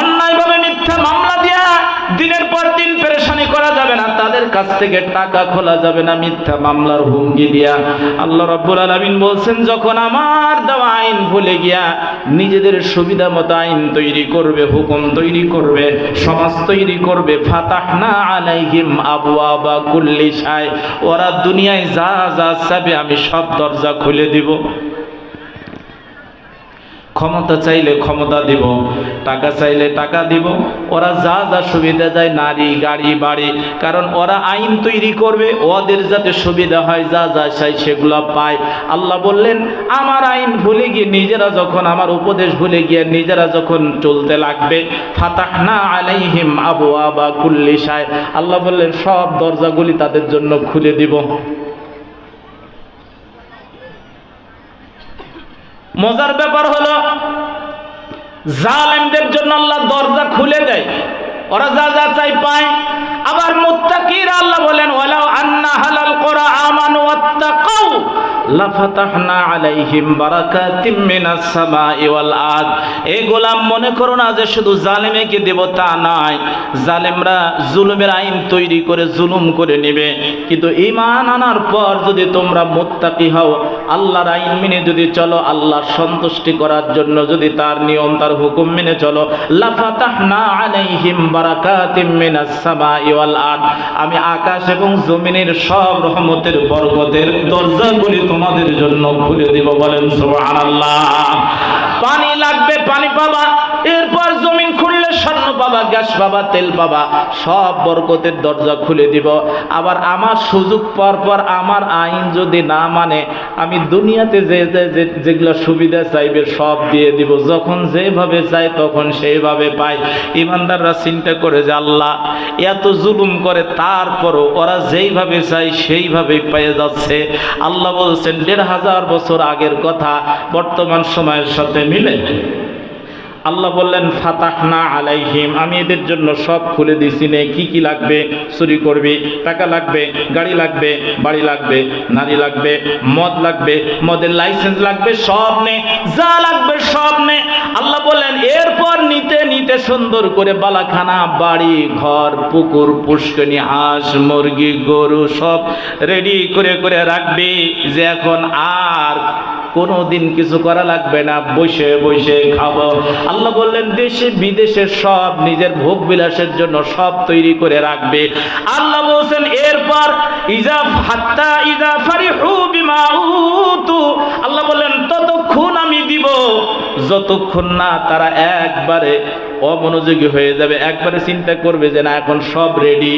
অন্যায়ভাবে মিথ্যা মামলা দিয়া দিনের পর দিন পেরেশানি করা যাবে না, তাদের কাছ থেকে টাকা খোলা যাবে না মিথ্যা মামলার হুমকি দিয়া। আল্লাহ রাব্বুল আলামিন বলছেন, যখন আমার দেওয়া আইন ভুলে গিয়া নিজেদের সুবিধা মতো আইন তৈরি করবে, হুকুম তৈরি করবে, সমাজ তৈরি করবে, ফাতাহনা আলাইহিম আবওয়াবা কুল্লি শাই, ওরা দুনিয়ায় যা যা চাবে আমি সব দরজা খুলে দিব। ক্ষমতা চাইলে ক্ষমতা দিব, টাকা চাইলে টাকা দিব, ওরা যা যা সুবিধা যায়, নারী গাড়ি বাড়ি, কারণ ওরা আইন তৈরি করবে, ওদের যাতে সুবিধা হয়, যা যা চাই সেগুলো পায়। আল্লাহ বললেন, আমার আইন ভুলে গিয়ে নিজেরা যখন, আমার উপদেশ ভুলে গিয়ে নিজেরা যখন চলতে লাগবে, ফাতাহনা আলাইহিম আবওয়াবা কুল্লি শাই, আল্লাহ বললেন সব দরজাগুলি তাদের জন্য খুলে দিব। মজার ব্যাপার হলো, জালেমদের জন্য আল্লাহ দরজা খুলে দেয়, ওরা যা যা চাই পায়। আবার মুত্তাকিরা আল্লাহ বলেন, ওয়ালাউ আন্না হালাল কুরা আমানু ওয়াত্তাকাউ লাফাতাহনা আলাইহিম বারাকাতিম মিনাস সামাই ওয়াল আরদ। এই গোলাম মনে করো না যে শুধু জালেমকে দেব, তা নয়। জালেমরা জুলুমের আইন তৈরি করে জুলুম করে নেবে, কিন্তু ঈমান আনার পর যদি তোমরা মুত্তাকি হও, আল্লাহর আইন মেনে যদি চলো, আল্লাহর সন্তুষ্টি করার জন্য যদি তার নিয়ম তার হুকুম মেনে চলো, লাফাতাহনা আলাইহিম বারাকাতিম মিনাস সামাই ওয়াল আরদ, আমি আকাশ এবং জমিনের সব রহমতের বরকতের দরজাগুলি তোমাদের জন্য খুলে দিব। বলেন সুবহানাল্লাহ। পানি লাগবে, পানি পাবা, এরপর জমিন খুললে স্বর্ণ পাবা, গ্যাস পাবা, তেল পাবা, সব বরকতের দরজা খুলে দিব। আবার আমার সুযোগ পর পর আমার আইন যদি না মানে, আমি দুনিয়াতে যেগুলো সুবিধা চাইবে সব দিয়ে দিব, যখন যেভাবে চাই তখন সেইভাবে পাই। ইমানদাররা চিন্তা করে যে আল্লাহ এত জুলুম করে, তারপরও ওরা যেইভাবে চাই সেইভাবেই পেয়ে যাচ্ছে। আল্লাহ বলছেন ১৫০০ বছর আগের কথা বর্তমান সময়ের সাথে মিলে। আল্লাহ বললেন, ফাতাহনা আলাইহিম, আমি এদের জন্য সব খুলে দিছি। নে কি কি লাগবে, চুরি করবি, টাকা লাগবে, গাড়ি লাগবে, বাড়ি লাগবে, নারী লাগবে, মদ লাগবে, মদের লাইসেন্স লাগবে, সব নে, যা লাগবে সব নে। আল্লাহ বললেন, এরপর নিতে নিতে সুন্দর করে বালাখানা, বাড়ি ঘর, পুকুর, পুষ্করণী, হাঁস মুরগি গরু সব রেডি করে করে রাখবি, যে এখন আর কোনোদিন কিছু করা লাগবে না, বসে বসে খাবো। আল্লাহ বললেন, দেশে বিদেশে সব নিজের ভোগ বিলাসের জন্য সব তৈরি করে রাখবে। আল্লাহ বলছেন, এরপর হাত্তা ইযা ফারিহু বিমা উতু, আল্লাহ বললেন ততক্ষণ আমি দিব যতক্ষণ না তারা একবারে অমনোযোগী হয়ে যাবে, একবারে চিন্তা করবে যে না এখন সব রেডি,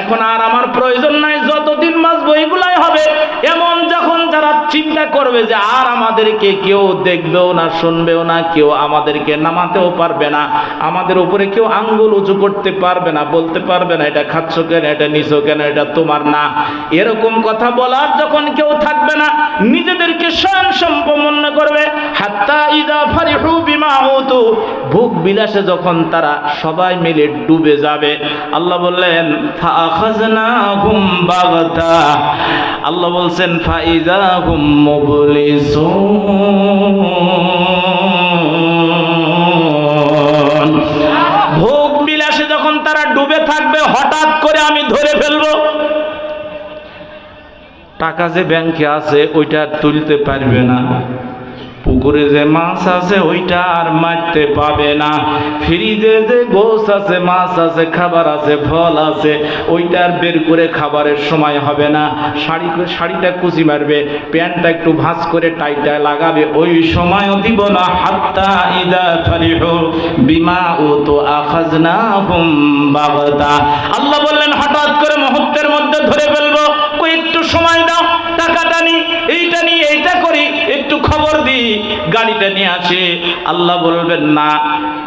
এখন আর আমার প্রয়োজন নাই, যতদিন বাঁচবো এগুলাই হবে। এমন যখন যারা চিন্তা করবে যে আর আমাদেরকে কেউ দেখবেও না, শুনবেও না, কেউ আমাদেরকে নামাতেও পারবে না, আমাদের উপরে কেউ আঙ্গুল উঁচু করতে পারবে না, বলতে পারবে না এটা খাচ্ছ কেন, এটা নিছো কেন, এটা তোমার না, এরকম কথা বলার যখন কেউ থাকবে না, নিজেদেরকে স্বয়ং সম্পূর্ণ মনে করবে। হাত্তা ইযা ফারিহু বিমা উতু, ভোগ বিলাসে যখন তারা সবাই মিলে ডুবে যাবে, আল্লাহ বললেন ফাআখাযনাহুম বাগতা, আল্লাহ বলছেন ফাইযা হুম মুবলিসুন, ভোগ বিলাসে যখন তারা ডুবে থাকবে, হঠাৎ করে আমি ধরে ফেলবো। টাকা যে ব্যাংকে আছে ওইটা তুলতে পারবে না, পুকুরে যে মাছ আছে ওইটা আর মারতে পাবে না, ফ্রিজে যে গোশ আছে, মাছ আছে, খাবার আছে, ফল আছে, ওইটা আর বের করে খাবারের সময় হবে না, শাড়িটা কুচি মারবে, প্যান্টটা একটু ভাঁজ করে টাইটা লাগাবে, ওই সময়ও দিব না। হাত্তা ইযা ফারিহু বিমা উতু আখাযনাহুম বাগতা, আল্লাহ বললেন হঠাৎ করে মুহূর্তের মধ্যে ধরে ফেলবো। কই একটু সময় দাও, টাকাটা নি, এইটা নি, এইটা করি, একটু খবর দিই, গাড়িটা নিয়ে আসি। আল্লাহ বলবেন না,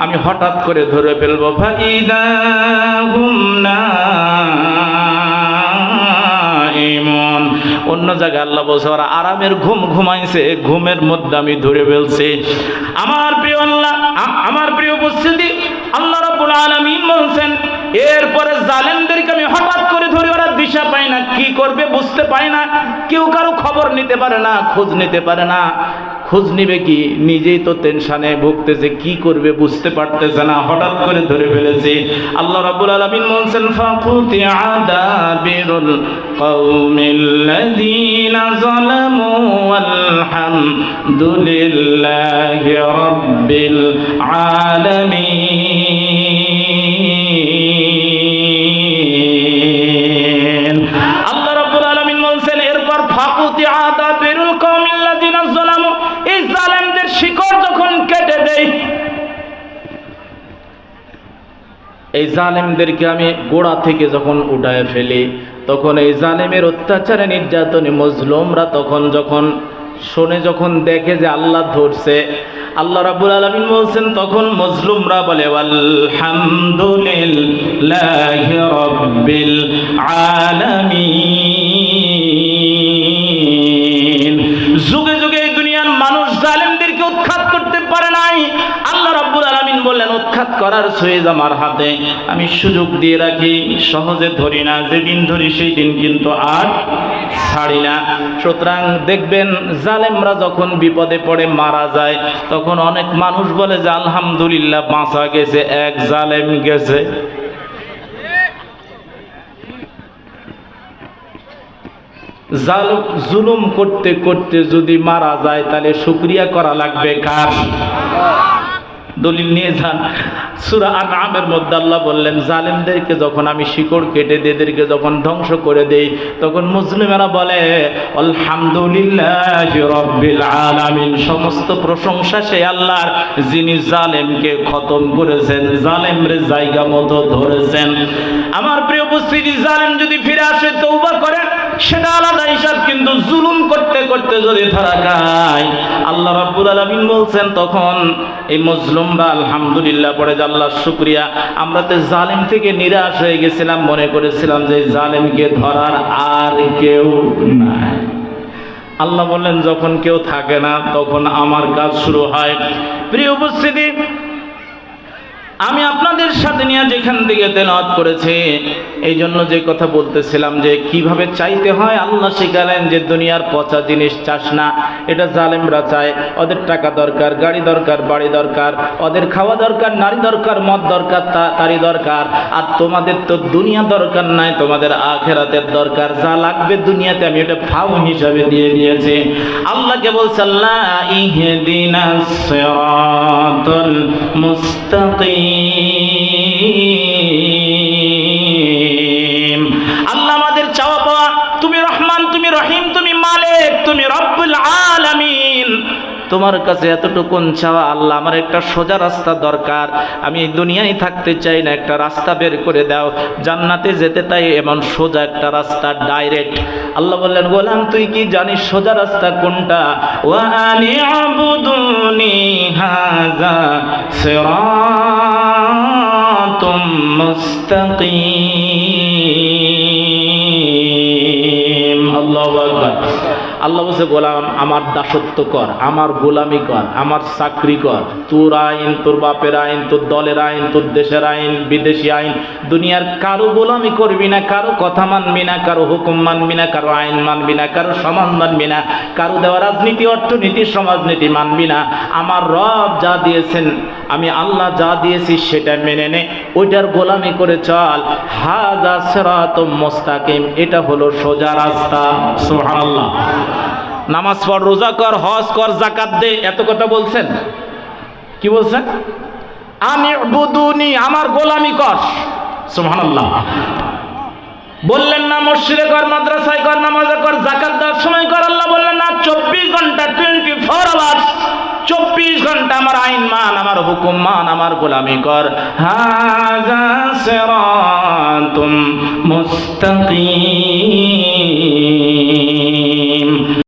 আমি হঠাৎ করে ধরে ফেলবো। ফাইদা হুম নাইমুন, অন্য জায়গায় আল্লাহ বলছে ওরা আরামের ঘুম ঘুমাইছে, ঘুমের মধ্যে আমি ধরে ফেলছি। আমার প্রিয় আল্লাহ, আমার প্রিয় উপস্থিতি, আল্লাহ রাব্বুল আলামিন বলছেন, এরপরে জালেমদেরকে আমি হঠাৎ করে ধরে, ওরা দিশা পায় না, কি করবে বুঝতে পায় না, কেউ কারো খবর নিতে পারে না, খোঁজ নিতে পারে না, খোঁজ নিবে কি, নিজেই তো টেনশনে ভুগতেছে, কি করবে বুঝতে পারতেছে না, হঠাৎ করে ধরে ফেলেছে। আল্লাহ রাব্বুল আলামিন বলছেন ফাকুতিয়া দাবিরুল কওমিল্লাযীনা যালামু ওয়ালহামদুলিল্লাহি রাব্বিল আলামিন। আল্লাহ রাব্বুল আলামিন বলছেন এরপর ফাকুতিয়া দাবিরুল কওমিল্লাযীনা যালামু, এই জালেমদের শিকড় যখন কেটে দেই, এই জালেমদেরকে আমি গোড়া থেকে যখন উঠায় ফেলি, তখন এই জালেমের অত্যাচারে নির্যাতনে মজলুমরা তখন যখন শোনে, যখন দেখে যে আল্লাহ ধরছে, আল্লাহ রাব্বুল আলামিন বলছেন তখন মজলুমরা বলে আলহামদুলিল্লাহি রাব্বিল আলামিন। যুগে যুগে এই দুনিয়ার মানুষ জালেমদেরকে উৎখাত করতে পারে নাই। আল্লাহ রাব্বুল আলামিন বললেন উৎখাত করার সুয়েজ আমার হাতে, আমি সুযোগ দিয়ে রাখি, সহজে ধরি না, যেদিন ধরি সেই দিন কিন্তু আর ছাড়ি না। সুতরাং দেখবেন জালেমরা যখন বিপদে পড়ে মারা যায়, তখন অনেক মানুষ বলে যে আলহামদুলিল্লাহ বাঁচা গেছে, এক জালেম গেছে। জুলুম করতে করতে যদি মারা যায়, তাহলে শুকরিয়া করা লাগবে কার? দলিল নিয়ে যান। সূরা আনআমের মধ্যে আল্লাহ বললেন জালেমদেরকে যখন আমি শিকড় কেটে দিয়ে এদেরকে যখন ধ্বংস করে দেই, তখন মুসলিমেরা বলে আলহামদুলিল্লাহি রাব্বিল আলামিন, সমস্ত প্রশংসা সেই আল্লাহর যিনি জালেমকে খতম করেছেন, জালেমরে জায়গা মতো ধরেছেন। আমার প্রিয় উপস্থিতি, জালেম যদি ফিরে আসে তওবা করে সেটা আলাদা হিসাব, কিন্তু জুলুম করতে করতে যদি ধরা খায়, আল্লাহ রাব্বুল আলামিন বলছেন তখন এই মজলুমরা আলহামদুলিল্লাহ পড়ে যে আল্লাহর শুকরিয়া, আমরা তো জালেম থেকে নিরাশ হয়ে গেছিলাম, মনে করেছিলাম যে জালেমকে ধরার আর কেউ নাই। আল্লাহ বললেন যখন কেউ থাকে না তখন আমার কাজ শুরু হয়। প্রিয় উপস্থিতি, আমি আপনাদের সাথে নিয়ে যেখান থেকে তেলাওয়াত করেছি, এই জন্য যে কথা বলতেছিলাম যে কিভাবে চাইতে হয়, আল্লাহ শিখালেন যে দুনিয়ার পচা জিনিস চাস না, এটা জালেমরা চায়। ওদের টাকা দরকার, গাড়ি দরকার, বাড়ি দরকার, ওদের খাওয়া দরকার, নারী দরকার, মদ দরকার, তারই দরকার। আর তোমাদের তো দুনিয়া দরকার নাই, তোমাদের আখিরাতের দরকার। যা লাগবে দুনিয়াতে আমি এটা ফাউন হিসাবে দিয়ে দিয়েছি। আল্লাহকে বলছে আল্লাহ ইহদিনাস সিরাতাল মুস্তাকিম। আল্লাহ আমাদের চাওয়া পাওয়া, তুমি রহমান, তুমি রহিম, তুমি মালিক, তুমি রব্বুল আলামিন, তোমার কাছে এতটুকুন চাওয়া আল্লাহ আমার একটা সোজা রাস্তা দরকার, আমি এই দুনিয়ায় থাকতে চাই না, একটা রাস্তা বের করে দাও, জান্নাতে যেতে তাই এমন সোজা একটা রাস্তা, ডাইরেক্ট। আল্লাহ বললেন গোলাম তুই কি জানিস সোজা রাস্তা কোনটা? ওয়া আনি'বুদুনি হাযা সিরাতুম মুস্তাকিম। আল্লাহু আকবার। আল্লাহ বলছে গোলাম আমার দাসত্ব কর, আমার গোলামি কর, আমার চাকরি কর, তোর আইন, তোর বাপের আইন, তোর দলের আইন, তোর দেশের আইন, বিদেশি আইন, দুনিয়ার কারো গোলামি করবি না, কারো কথা মানবি না, কারো হুকুম মানবি না, কারো আইন মানবি না, কারো সমাজ মানবি না, কারো দেওয়া রাজনীতি, অর্থনীতি, সমাজনীতি মানবি না। আমার রব যা দিয়েছেন, আমি আল্লাহ যা দিয়েছি সেটা মেনে নে, ওইটার গোলামি করে চল। হাযা সিরাতুম মুস্তাকিম, এটা হলো সোজা রাস্তা। সুবহানাল্লাহ। নামাজ পড়, রোজা কর, হজ কর, যাকাত দে, এত কথা বলছেন। কি বলছেন? আনি'বুদুনি, আমার গোলামি কর। সুবহানাল্লাহ। বললেন না মসজিদে কর, মাদ্রাসায় কর, নামাজে কর, যাকাত দেওয়ার সময় কর। আল্লাহ বললেন না 24 ঘন্টা 24 আওয়ার্স 24 ঘন্টা আমার আইন মান, আমার হুকুম মান, আমার গোলামি কর। হাযা সিরাতুম মুস্তাকিম।